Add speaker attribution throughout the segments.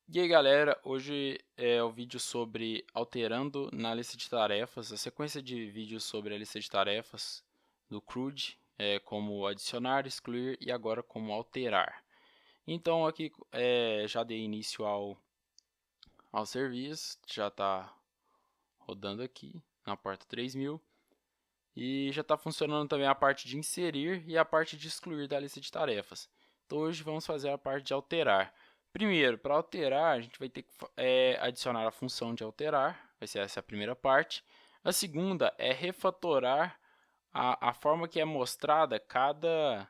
Speaker 1: E aí galera, hoje é o vídeo sobre alterando na lista de tarefas, a sequência de vídeos sobre a lista de tarefas do CRUD, como adicionar, excluir e agora como alterar. Então aqui já dei início ao serviço, já está rodando aqui na porta 3000 e já está funcionando também a parte de inserir e a parte de excluir da lista de tarefas. Então hoje vamos fazer a parte de alterar. Primeiro, para alterar, a gente vai ter que adicionar a função de alterar, vai ser essa a primeira parte. A segunda é refatorar a forma que é mostrada cada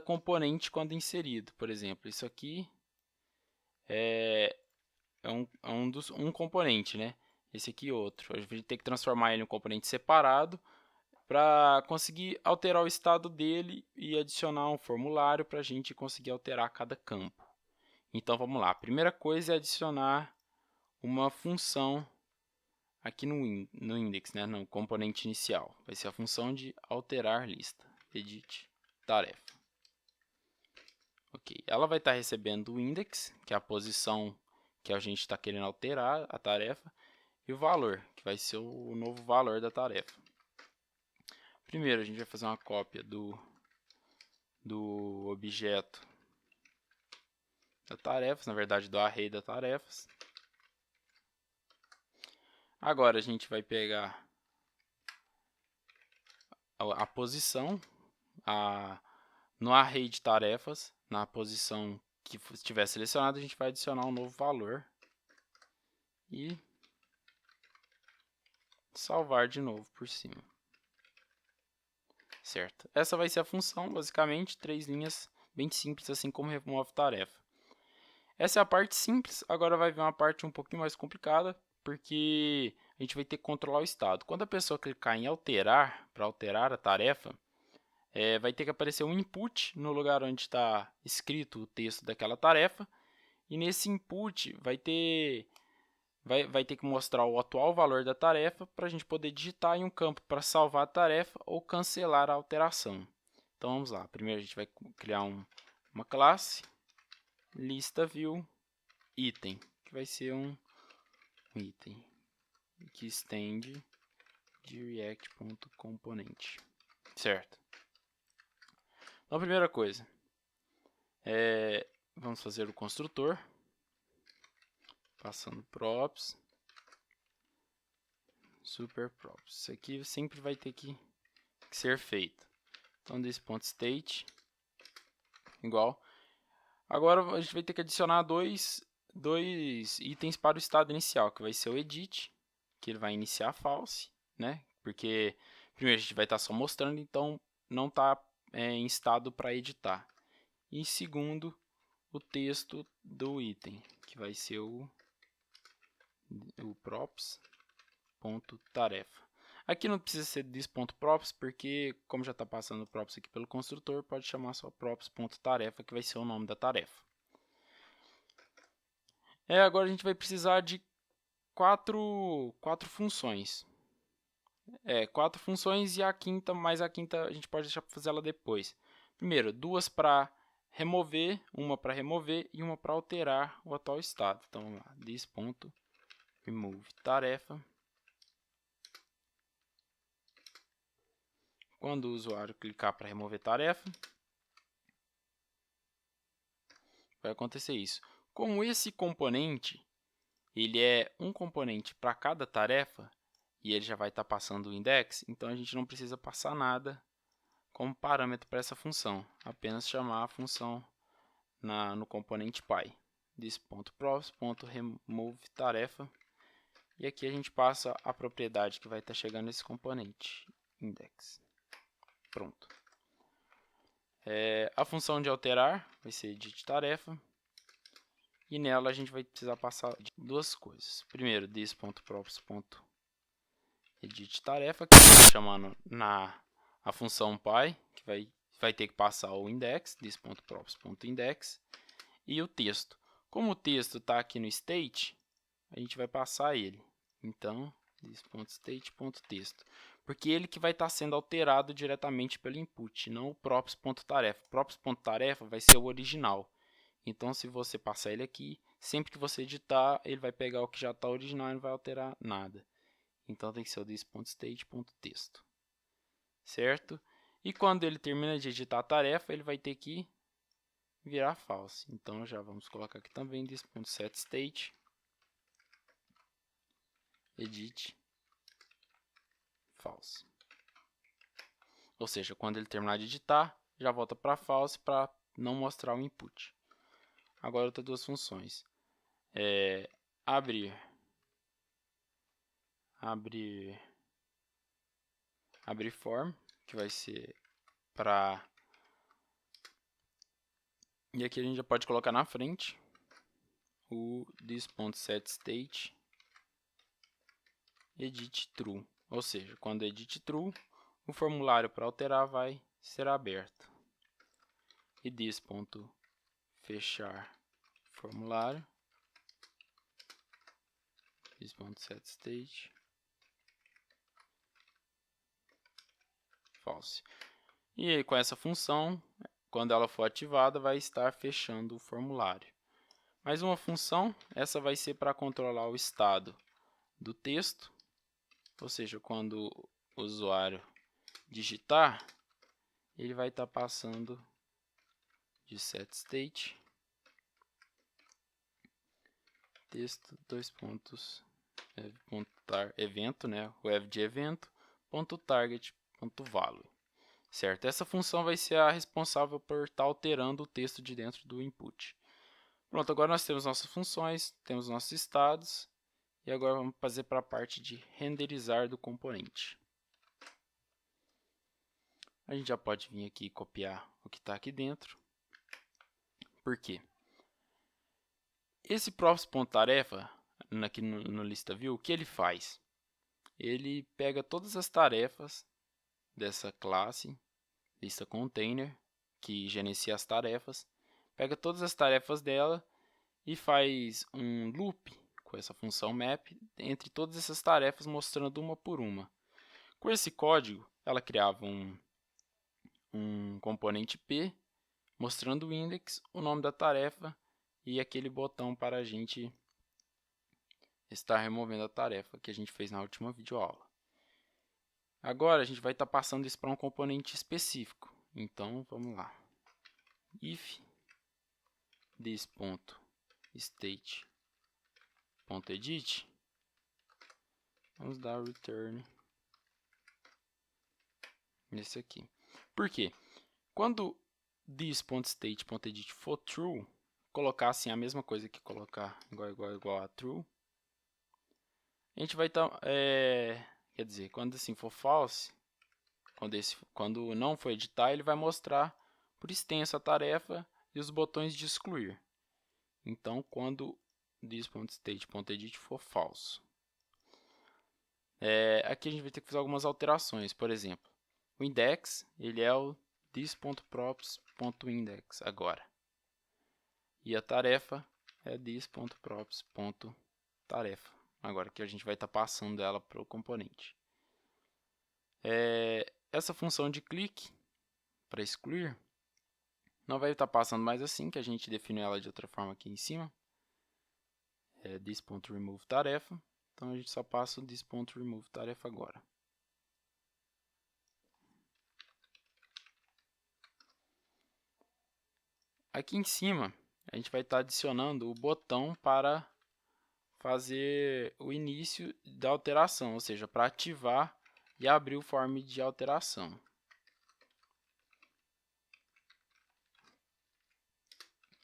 Speaker 1: componente quando inserido. Por exemplo, isso aqui um componente, né? Esse aqui outro. A gente vai ter que transformar ele em um componente separado para conseguir alterar o estado dele e adicionar um formulário para a gente conseguir alterar cada campo. Então vamos lá, a primeira coisa é adicionar uma função aqui no index, né, no componente inicial. Vai ser a função de alterar lista, edit tarefa. Ok, ela vai estar recebendo o index, que é a posição que a gente está querendo alterar a tarefa, e o valor, que vai ser o novo valor da tarefa. Primeiro a gente vai fazer uma cópia do objeto da tarefas, na verdade do array da tarefas. Agora a gente vai pegar a posição no array de tarefas, na posição que estiver selecionada, a gente vai adicionar um novo valor e salvar de novo por cima. Certo? Essa vai ser a função, basicamente, 3 linhas, bem simples, assim como remove tarefa. Essa é a parte simples, agora vai vir uma parte um pouquinho mais complicada, porque a gente vai ter que controlar o estado. Quando a pessoa clicar em alterar, para alterar a tarefa, vai ter que aparecer um input no lugar onde está escrito o texto daquela tarefa, e nesse input vai ter que mostrar o atual valor da tarefa para a gente poder digitar em um campo para salvar a tarefa ou cancelar a alteração. Então vamos lá, primeiro a gente vai criar uma classe lista view item, que vai ser um item que estende de react.component, certo? Então a primeira coisa vamos fazer o construtor, passando props, super props. Isso aqui sempre vai ter que ser feito. Então desse ponto state igual. Agora a gente vai ter que adicionar dois itens para o estado inicial, que vai ser o edit, que ele vai iniciar false, né? Porque primeiro a gente vai estar só mostrando, então não está em estado para editar. E segundo, o texto do item, que vai ser o props.tarefa. Aqui não precisa ser this.props, porque como já está passando o props aqui pelo construtor, pode chamar só props.tarefa, que vai ser o nome da tarefa. Agora a gente vai precisar de quatro funções. 4 funções e a quinta, mas a quinta a gente pode deixar para fazer ela depois. Primeiro, duas para remover, uma para remover e uma para alterar o atual estado. Então, vamos lá, this.remove tarefa. Quando o usuário clicar para remover tarefa, vai acontecer isso. Como esse componente, ele é um componente para cada tarefa, e ele já vai estar passando o index, então a gente não precisa passar nada como parâmetro para essa função, apenas chamar a função no componente py, this.props.remove tarefa, e aqui a gente passa a propriedade que vai estar chegando nesse componente, index. Pronto. A função de alterar vai ser edit tarefa, e nela a gente vai precisar passar de duas coisas. Primeiro, this.props.edit tarefa, que está chamando a função py, que vai ter que passar o index, this.props.index, e o texto. Como o texto está aqui no state, a gente vai passar ele. Então, this.state.texto. Porque ele que vai estar sendo alterado diretamente pelo input, não o props.tarefa. Props.tarefa vai ser o original. Então, se você passar ele aqui, sempre que você editar, ele vai pegar o que já está original e não vai alterar nada. Então, tem que ser o this.state.texto, certo? E quando ele termina de editar a tarefa, ele vai ter que virar false. Então, já vamos colocar aqui também this.setState edit false. Ou seja, quando ele terminar de editar, já volta para false para não mostrar o input. Agora, outras duas funções. Abrir form, que vai ser para... E aqui a gente já pode colocar na frente o this.setState edit true. Ou seja, quando edit true, o formulário para alterar vai ser aberto. E this.fechar formulário, this.setState false. E aí, com essa função, quando ela for ativada, vai estar fechando o formulário. Mais uma função, essa vai ser para controlar o estado do texto, ou seja, quando o usuário digitar, ele vai estar passando de setState texto, dois pontos, evento, né, o de evento, ponto target, ponto value, certo? Essa função vai ser a responsável por estar alterando o texto de dentro do input. Pronto, agora nós temos nossas funções, temos nossos estados, e agora vamos fazer para a parte de renderizar do componente. A gente já pode vir aqui e copiar o que está aqui dentro. Por quê? Esse props.tarefa, aqui no lista view, o que ele faz? Ele pega todas as tarefas dessa classe, lista container, que gerencia as tarefas, pega todas as tarefas dela e faz um loop com essa função map entre todas essas tarefas, mostrando uma por uma. Com esse código, ela criava um componente P, mostrando o index, o nome da tarefa e aquele botão para a gente estar removendo a tarefa que a gente fez na última videoaula. Agora a gente vai estar passando isso para um componente específico. Então vamos lá. If this.state.edit, vamos dar return nesse aqui. Por quê? Quando this.state.edit for true, colocar assim a mesma coisa que colocar igual a true, a gente vai estar, quer dizer, quando assim for false, quando não for editar, ele vai mostrar por extenso a tarefa e os botões de excluir. Então, quando this.state.edit for false, aqui a gente vai ter que fazer algumas alterações. Por exemplo, o index, ele é o this.props.index agora. E a tarefa é this.props.tarefa. Agora que a gente vai estar passando ela para o componente. Essa função de clique para excluir não vai estar passando mais assim, que a gente definiu ela de outra forma aqui em cima. This.removeTarefa. Então a gente só passa o this.removeTarefa agora. Aqui em cima, a gente vai estar adicionando o botão para fazer o início da alteração, ou seja, para ativar e abrir o form de alteração.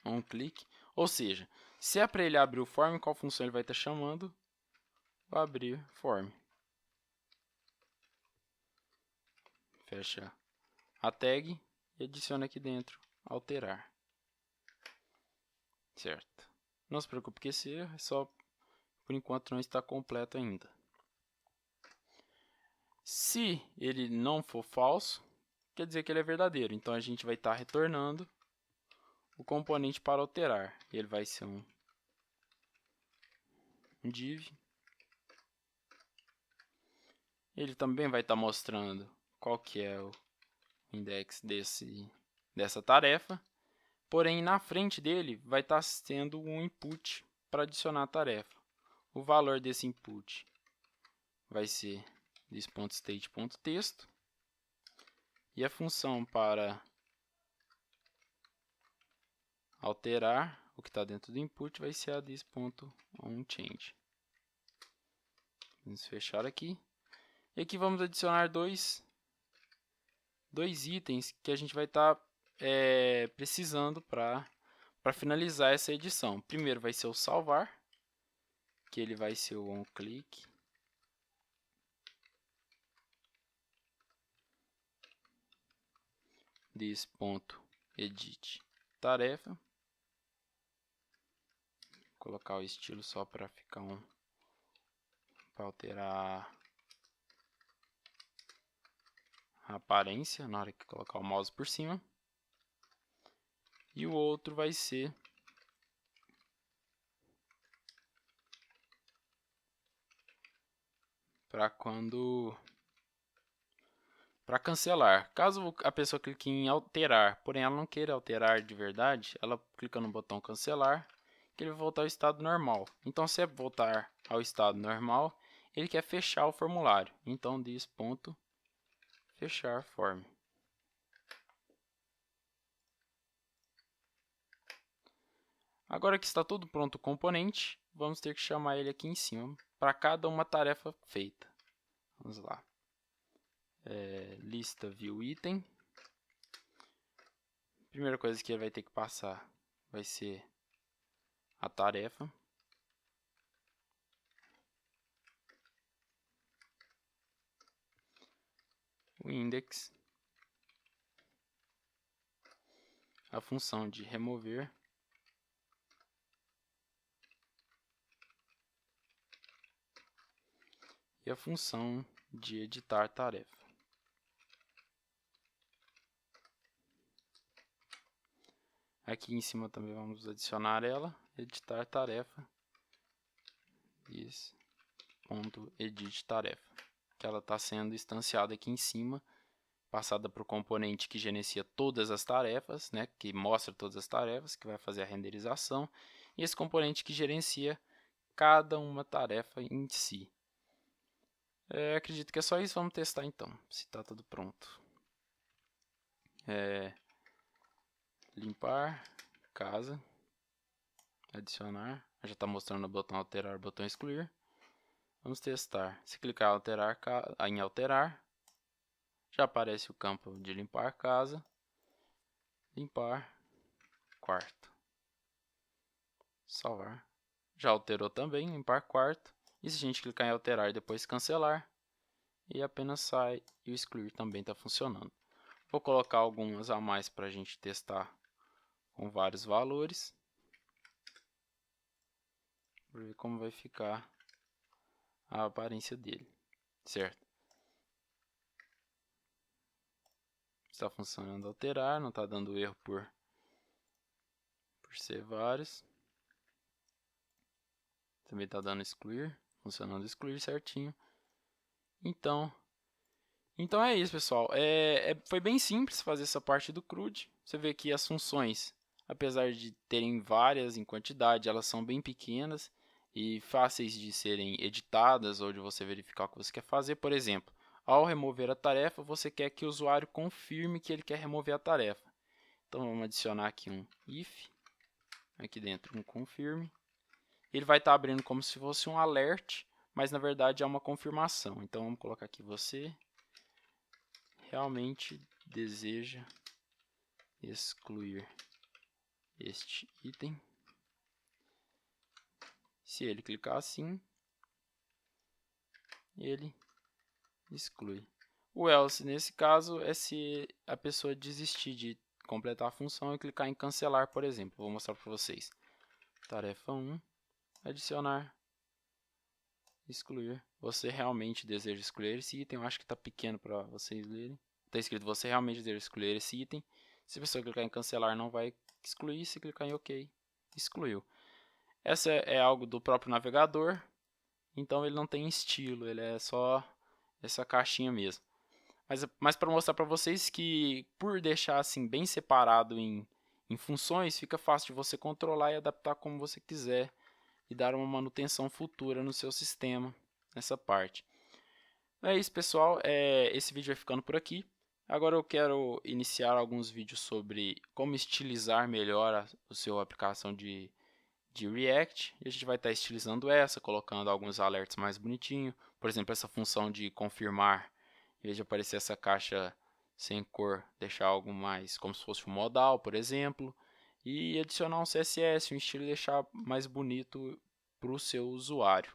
Speaker 1: Um clique, ou seja, se é para ele abrir o form, qual função ele vai estar chamando? O abrir form. Fecha a tag e adiciona aqui dentro alterar. Certo. Não se preocupe que esse erro é só por enquanto não está completo ainda. Se ele não for falso, quer dizer que ele é verdadeiro. Então a gente vai estar retornando o componente para alterar. Ele vai ser um div. Ele também vai estar mostrando qual que é o index dessa tarefa. porém na frente dele vai estar sendo um input para adicionar a tarefa. O valor desse input vai ser this.state.texto e a função para alterar o que está dentro do input vai ser a this.onChange. Vamos fechar aqui. E aqui vamos adicionar dois itens que a gente vai estar precisando para finalizar essa edição. Primeiro vai ser o salvar, que ele vai ser o onClick. This.edit tarefa. Vou colocar o estilo só para ficar para alterar a aparência na hora que colocar o mouse por cima. E o outro vai ser para cancelar. Caso a pessoa clique em alterar, porém ela não queira alterar de verdade, ela clica no botão cancelar, que ele vai voltar ao estado normal. Então, se é voltar ao estado normal, ele quer fechar o formulário. Então, this.fechar form. Agora que está tudo pronto o componente, vamos ter que chamar ele aqui em cima para cada uma tarefa feita. Vamos lá. Lista view item. Primeira coisa que ele vai ter que passar vai ser a tarefa. O index. A função de remover. E a função de editar tarefa. Aqui em cima também vamos adicionar ela, editar tarefa, this.edit tarefa, que ela está sendo instanciada aqui em cima, passada para o componente que gerencia todas as tarefas, né, que mostra todas as tarefas, que vai fazer a renderização, e esse componente que gerencia cada uma tarefa em si. Acredito que é só isso, vamos testar então, se está tudo pronto. Limpar, casa, adicionar, já está mostrando o botão alterar, o botão excluir. Vamos testar. Se clicar em alterar, já aparece o campo de limpar casa, limpar quarto. Salvar. Já alterou também, limpar quarto. E se a gente clicar em alterar e depois cancelar, e apenas sai e o excluir também está funcionando. Vou colocar algumas a mais para a gente testar com vários valores. Para ver como vai ficar a aparência dele, certo? Está funcionando alterar, não está dando erro por ser vários. Também está dando excluir, funcionando excluir certinho. Então é isso, pessoal. Foi bem simples fazer essa parte do CRUD. Você vê que as funções, apesar de terem várias em quantidade, elas são bem pequenas e fáceis de serem editadas ou de você verificar o que você quer fazer. Por exemplo, ao remover a tarefa, você quer que o usuário confirme que ele quer remover a tarefa. Então, vamos adicionar aqui um if, aqui dentro um confirme. Ele vai estar abrindo como se fosse um alert, mas na verdade é uma confirmação. Então, vamos colocar aqui, você realmente deseja excluir este item. Se ele clicar assim, ele exclui. O else, nesse caso, é se a pessoa desistir de completar a função e clicar em cancelar, por exemplo. Vou mostrar para vocês. Tarefa 1, adicionar, excluir. Você realmente deseja excluir esse item. Eu acho que está pequeno para vocês lerem. Está escrito, você realmente deseja excluir esse item. Se a pessoa clicar em cancelar, não vai excluir. Se clicar em OK, excluiu. Essa é algo do próprio navegador. Então ele não tem estilo, ele é só essa caixinha mesmo. Mas para mostrar para vocês que por deixar assim bem separado em em funções, fica fácil de você controlar e adaptar como você quiser e dar uma manutenção futura no seu sistema nessa parte. É isso, pessoal. Esse vídeo vai ficando por aqui. Agora eu quero iniciar alguns vídeos sobre como estilizar melhor a sua aplicação de React. E a gente vai estar estilizando essa, colocando alguns alertas mais bonitinhos. Por exemplo, essa função de confirmar, em vez de aparecer essa caixa sem cor, deixar algo mais como se fosse um modal, por exemplo. E adicionar um CSS, um estilo, e deixar mais bonito para o seu usuário.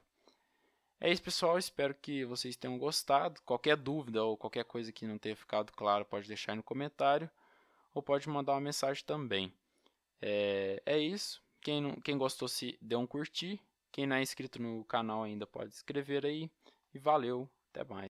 Speaker 1: É isso, pessoal. Espero que vocês tenham gostado. Qualquer dúvida ou qualquer coisa que não tenha ficado claro, pode deixar aí no comentário ou pode mandar uma mensagem também. É isso. Quem gostou, se dê um curtir. Quem não é inscrito no canal ainda, pode se inscrever aí. E valeu, até mais.